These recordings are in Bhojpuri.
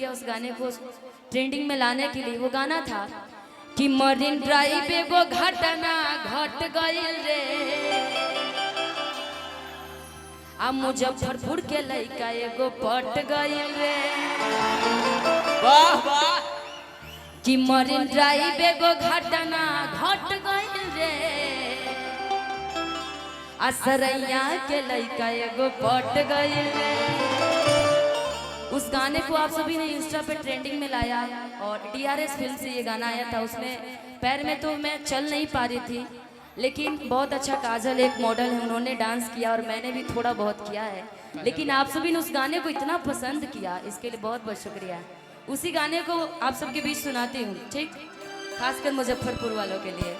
उस गाने को ट्रेंडिंग में लाने के लिए। वो गाना था कि मरीन ड्राइव एगो घटना घट गइल रे, आ मुजफ्फरपुर के लइका एगो पट गइल रे। वाह वाह। कि मरीन ड्राइव एगो घटना घट गइल रे, आ सरैया के लइका एगो पट गइल रे। उस गाने को आप सभी ने इंस्टा पे ट्रेंडिंग में लाया और DRS फिल्म से ये गाना आया था। उसमें पैर में तो मैं चल नहीं पा रही थी, लेकिन बहुत अच्छा काजल एक मॉडल है, उन्होंने डांस किया और मैंने भी थोड़ा बहुत किया है। लेकिन आप सभी ने उस गाने को इतना पसंद किया, इसके लिए बहुत बहुत शुक्रिया। उसी गाने को आप सबके बीच सुनाती हूँ, ठीक, खासकर मुजफ्फरपुर वालों के लिए।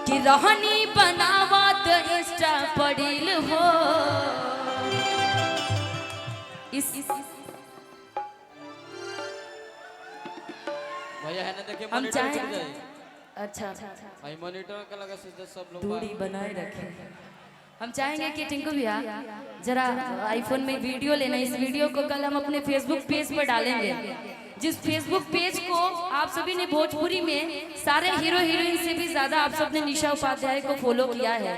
कि रहनी बनावत इंस्टा पड़िल हो, इस भैया है ना, देखिए हम मॉनिटर चाहें, छूट जाए। अच्छा भाई मॉनिटर का लगा से सब लोग दूरी बनाए रखें। हम चाहेंगे कि टिंकू भैया जरा आईफोन में वीडियो लेना, इस वीडियो को कल हम अपने फेसबुक पेज पर डालेंगे, जिस फेसबुक पेज को आप सभी ने भोजपुरी में सारे हीरो हीरोइन से भी ज्यादा आप सबने निशा उपाध्याय को फॉलो किया है।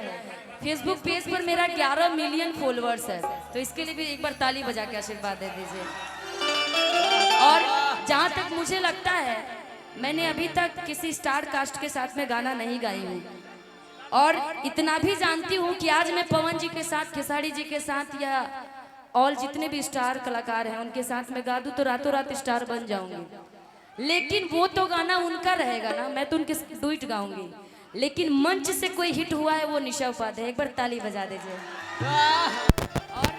फेसबुक पेज पर मेरा 11 मिलियन फॉलोअर्स है, तो इसके लिए भी एक बार ताली बजा के आशीर्वाद दे दीजिए। और जहाँ तक मुझे लगता है, मैंने अभी तक किसी स्टार कास्ट के साथ में गाना नहीं गाई हूँ, और इतना भी जानती हूँ कि आज मैं पवन जी के साथ, खेसारी जी के साथ, या और जितने भी स्टार कलाकार हैं उनके साथ में गा दूँ तो रातों रात स्टार बन जाऊंगी। लेकिन वो तो गाना उनका रहेगा ना, मैं तो उनके डुइट गाऊंगी। लेकिन मंच से कोई हिट हुआ है वो निशा उपाध्याय, एक बार ताली बजा दीजिए। और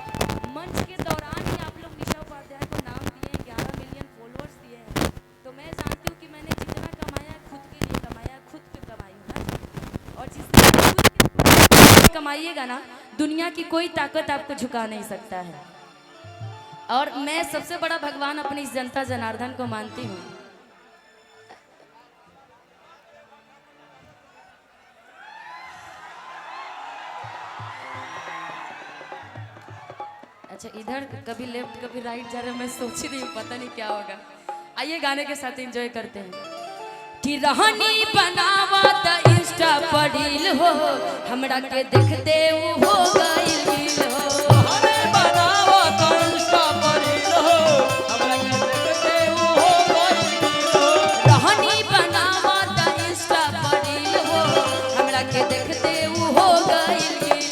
मंच के दौरान ही आप लोग निशा उपाध्याय को नाम दिए, 11 मिलियन फॉलोअर्स दिए हैं, तो मैं जानती हूँ कि मैंने जितना कमाया खुद के लिए कमाया, खुद पे कमाई हूँ ना। और जिस कमाइएगा ना, दुनिया की कोई ताकत आपको झुका नहीं सकता है। और मैं सबसे बड़ा भगवान अपनी इस जनता जनार्दन को मानती हूँ। अच्छा, इधर कभी लेफ्ट कभी राइट जा रहे, मैं सोच रही हूँ पता नहीं क्या होगा। आइए गाने के साथ एंजॉय करते हैं। कि रहनी बनावत इंस्टा पड़िल हो, हमरा के देखते हो गइल हो। हमें बनावत इंस्टा पड़िल हो, हमरा के देखते हो गइल हो। रहनी बनावत इंस्टा पड़िल हो, हमरा के देखते हो गइल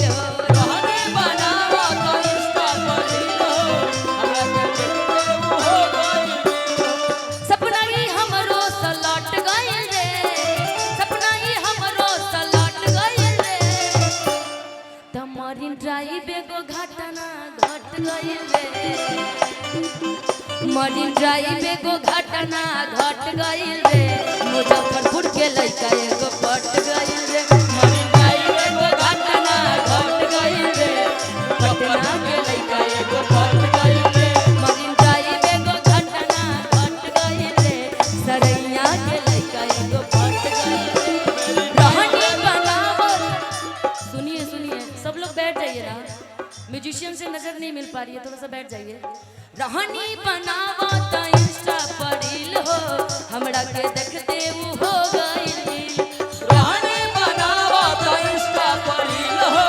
हो। हमें बनावत इंस्टा पड़िल हो, हमरा के देखते हो गइल हो। सपना ही हमरो सलट गइल रे, सपना ही हमरो सलट गइल रे। त मरीन ड्राइव एगो घटना घट गइल रे, मरीन ड्राइव एगो घटना घट गइल रे। मुजफ्फरपुर के लइका एगो पट गइल रे, मरीन ड्राइव एगो घटना घट गइल रे। पटना के लइका एगो पट गइल रे, मरीन ड्राइव एगो घटना घट गइल रे। सरैया के लइका एगो पट गइल रे। रहनी बनावत, सुनिए सुनिए, सब लोग बैठ जाइए ना, म्यूजिशियन से नजर नहीं मिल पा रही है, थोड़ा सा बैठ जाइए। रहनी बनावत इंस्टा पड़िल हो, हमरा के देखते हो गइल। रहनी बनावत इंस्टा पड़िल हो,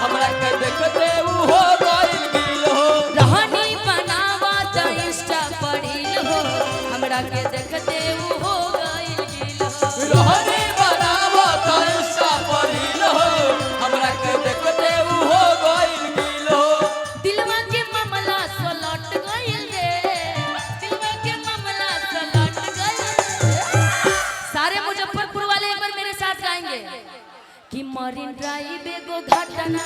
हमरा के देखते हो गइल हो। रहनी बनावत इंस्टा पड़िल हो, हमरा के देखते हो गइल हो। रहनी बनावत इंस्टा पड़िल हो, हमरा के देखते हो गइल हो। दिलवा के मामला सलट गइल रे, दिलवा के मामला सलट गइल रे। सारे मुजफ्फरपुर वाले एक बार मेरे साथ गाएंगे। कि मरीन ड्राइव एगो घटना,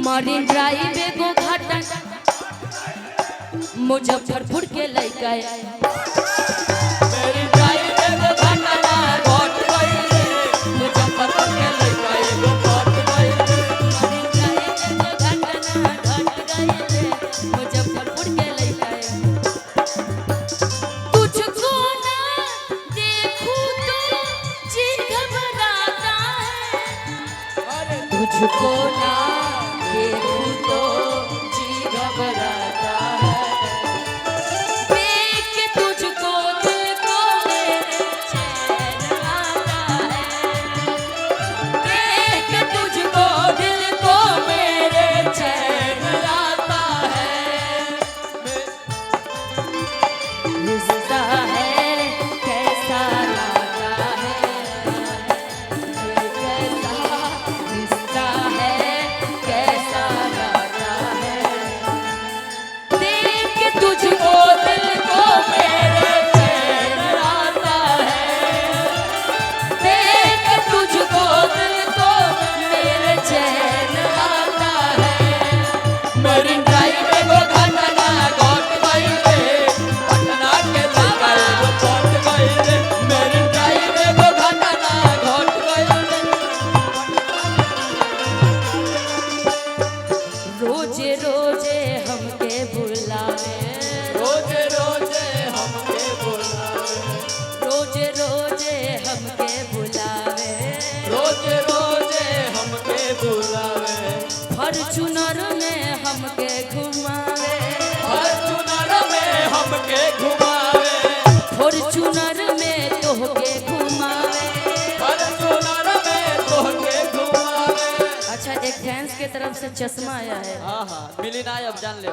मरीन ड्राइव एगो घटना, मुजफ्फरपुर के लइका मेरी ड्राइव एगो घटना घट गइल रे, मुजफ्फरपुर के लइका एगो पट गइल रे। मरीन ड्राइव एगो घटना घट गइल रे, मुजफ्फरपुर के लइका तुझको ना देखूं तो जी घबराता है, तुझको ना देखूं तो जी घबराता है। तरफ से चश्मा आया है। हाँ हाँ मिली ना अब जान ले।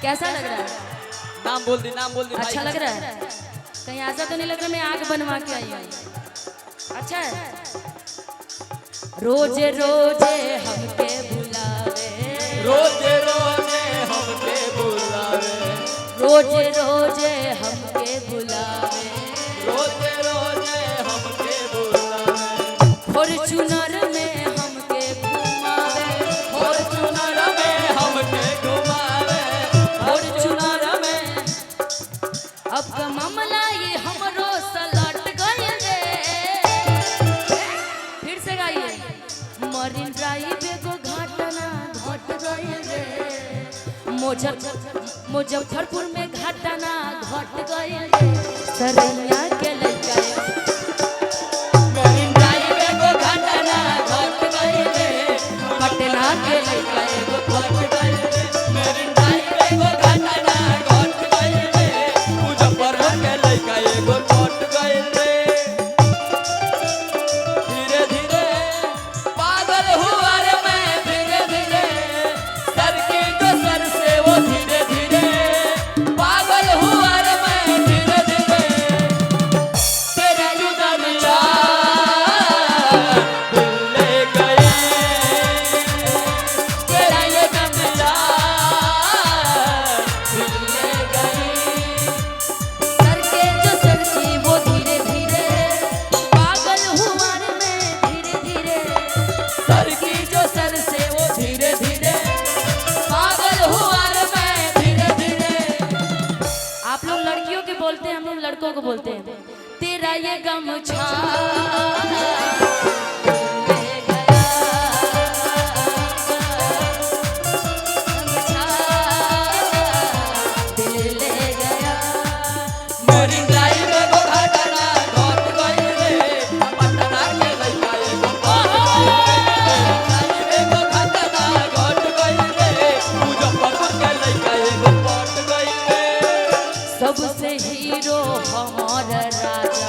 कैसा लग रहा है? नाम बोल दी भाई। अच्छा लग रहा है? कहीं ऐसा तो नहीं लग रहा मैं आग बनवा के आई हूँ? अच्छा है। रोजे रोजे हमके बुलावे, रोजे रोजे हमके बुलावे, रोजे रोजे हमके बुलावे, रोजे रोजे हमके बुलावे, फॉर्च्यूनर में हमके घुमावे, फॉर्च्यूनर में हमके घुमावे, फॉर्च्यूनर में। अब का मामला ये हमरो सलट गए रे। फिर से गाइए। मरीन ड्राइव एगो घटना घट गए रे, मुजफ्फरपुर में घटना घट गए रे। सरैया के लड़का मरीन ड्राइव एगो घटना घट गई रे, पटना के लड़का एगो घट गई रे। मरीन ड्राइव एगो घटना घट गई रे, मुजफ्फरपुर के लइका एगो घट गई रे। धीरे धीरे पागल हुआ रे मैं, धीरे धीरे सर की जो सर से वो धीरे धीरे पागल हुआ रे मैं, धीरे धीरे तेरी जुदाई दिल ले गई, तेरा ये कब्जा दिल ले गई। सर के जो सर की वो धीरे धीरे पागल हुआ रे मैं, धीरे धीरे सर की जो सर से वो धीरे धीरे पागल हुआ रे मैं, धीरे धीरे। आप लोग लड़कियों के बोलते हैं, हम लोग लड़कों को बोलते हैं। तेरा ये गमछा ले गया, गमछा दिल ले गया। मरीन ड्राइव एगो घटना घट गई रे, पटना के लइका एगो घट गई रे। एगो घटना घट गई रे, मुजफ्फरपुर के लइका एगो घट गई रे। सबसे हीरो हमार राजा,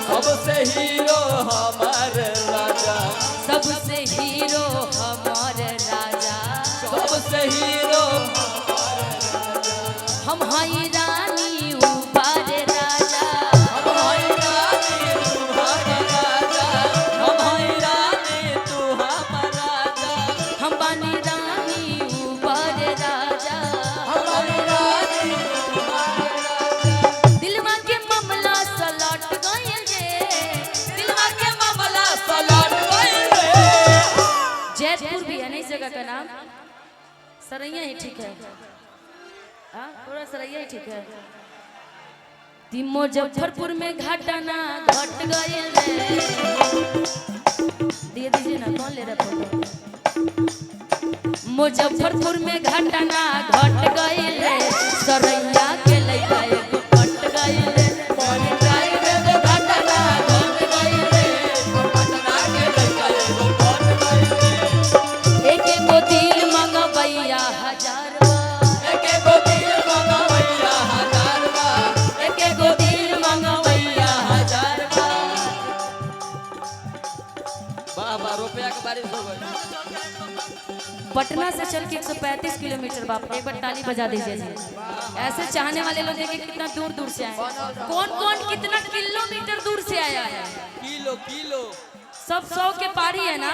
सबसे हीरो हमार राजा, सबसे हीरो हमार राजा। सबसे हीरो हम हई रानी ऊपर राजा, हम हई रानी तू हम राजा, हम हई रानी तू हम राजा, हम बानी रानी ऊपर राजा। हम हई रानी तू हम राजा। दिलवा के मामला सलट गए रे, दिलवा के मामला सलट गई रे। जयपुर भी है ना इस जगह का नाम? सरैया ही ठीक है। हाँ थोड़ा सरैया ही ठीक है। मुजफ्फरपुर में घटना घट गए रे। दिए दीजिए ना, कौन ले रहा फोटो? मुजफ्फरपुर में घटना घट गए रे, सरैया के लइका एगो घट गए रे। मरीन ड्राइव एगो घटना घट गई रे, पटना के लइका एगो घट गई रे। एक एगो दिल मंगवैया 1000 बा, एक एगो दिल मंगवैया 1000 बा, एक एगो दिल मंगवैया 1000 बा। वाह वाह रुपया के बारिश हो गई। पटना से चल के 135 किलोमीटर बाप, एक बार ताली बजा दीजिए जी। ऐसे चाहने वाले लोग देखिए कितना दूर दूर से आए, कौन कौन कितना किलोमीटर दूर से आया है। किलो किलो सब 100 के पारी है ना,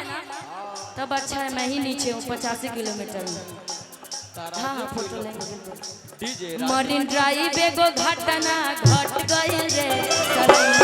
तब अच्छा है। मैं ही नीचे हूँ 85 किलोमीटर में। हाँ हाँ फोटो लेंगे बिल्कुल। डीजे मरीन ड्राइव एगो घटना घट गए रे, सरैया